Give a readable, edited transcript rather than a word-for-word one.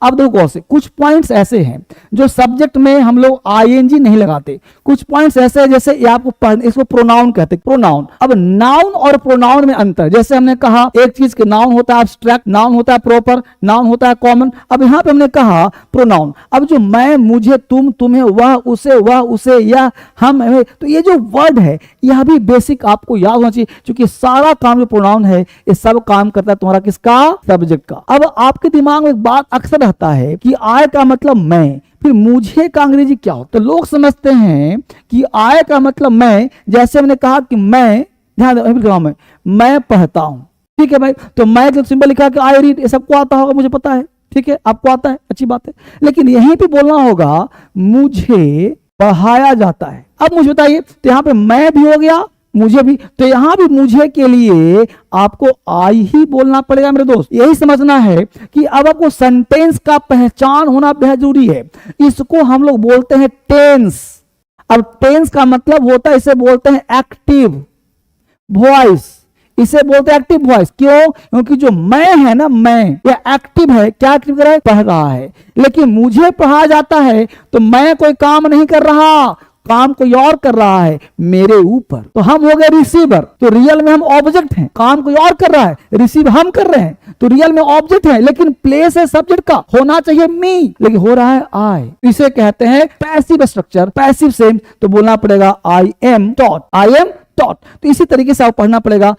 अब देखो कौन से कुछ पॉइंट्स ऐसे हैं जो सब्जेक्ट में हम लोग आईएनजी नहीं लगाते, कुछ पॉइंट्स ऐसे हैं जैसे ये आपको इसको प्रोनाउन कहते हैं, प्रोनाउन। अब नाउन और प्रोनाउन में अंतर, जैसे हमने कहा एक चीज के नाउन होता है एब्स्ट्रैक्ट, नाउन होता है प्रॉपर, नाउन होता है कॉमन। अब यहाँ पे हमने कहा प्रोनाउन। अब जो मैं, मुझे, तुम, तुम्हें, वह, उसे, या हम, हमें, तो ये जो वर्ड है यह भी बेसिक आपको याद होना चाहिए, क्योंकि सारा काम जो प्रोनाउन है ये सब काम करता है तुम्हारा किसका, सब्जेक्ट का। अब आपके दिमाग में एक बात अक्सर रहता है कि आई का मतलब मैं, फिर मुझे का अंग्रेजी क्या होता है। तो लोग समझते हैं कि आई का मतलब मैं, जैसे हमने कहा कि मैं, ध्यान मैं पढ़ता हूं, ठीक है भाई, तो मैं जो सिंबल लिखा कि आई रीड, ये सबको आता होगा, मुझे पता है, ठीक है, आपको आता है, अच्छी बात है। लेकिन यहीं पे बोलना होगा मुझे पढ़ाया जाता है। अब मुझे बताइए, तो यहाँ पे मैं भी हो गया, मुझे भी, तो यहां भी मुझे के लिए आपको आई ही बोलना पड़ेगा मेरे दोस्त। यही समझना है कि अब आपको सेंटेंस का पहचान होना बेहद जरूरी है। इसको हम लोग बोलते हैं टेंस। अब टेंस का मतलब होता है, इसे बोलते हैं एक्टिव वॉइस, इसे बोलते हैं एक्टिव वॉइस। क्यों? क्योंकि जो मैं है ना, मैं ये एक्टिव है, क्या एक्टिव कर रहा है, पढ़ रहा है। लेकिन मुझे पढ़ाया जाता है तो मैं कोई काम नहीं कर रहा, काम कोई और कर रहा है मेरे ऊपर, तो हम हो गए रिसीवर। तो रियल में हम ऑब्जेक्ट हैं, काम कोई और कर रहा है, रिसीव हम कर रहे हैं, तो रियल में ऑब्जेक्ट है, लेकिन प्लेस है सब्जेक्ट का, होना चाहिए मी, लेकिन हो रहा है आई। इसे कहते हैं पैसिव स्ट्रक्चर, पैसिव सेंस। तो बोलना पड़ेगा I am taught, I am taught. तो इसी तरीके से आप पढ़ना पड़ेगा।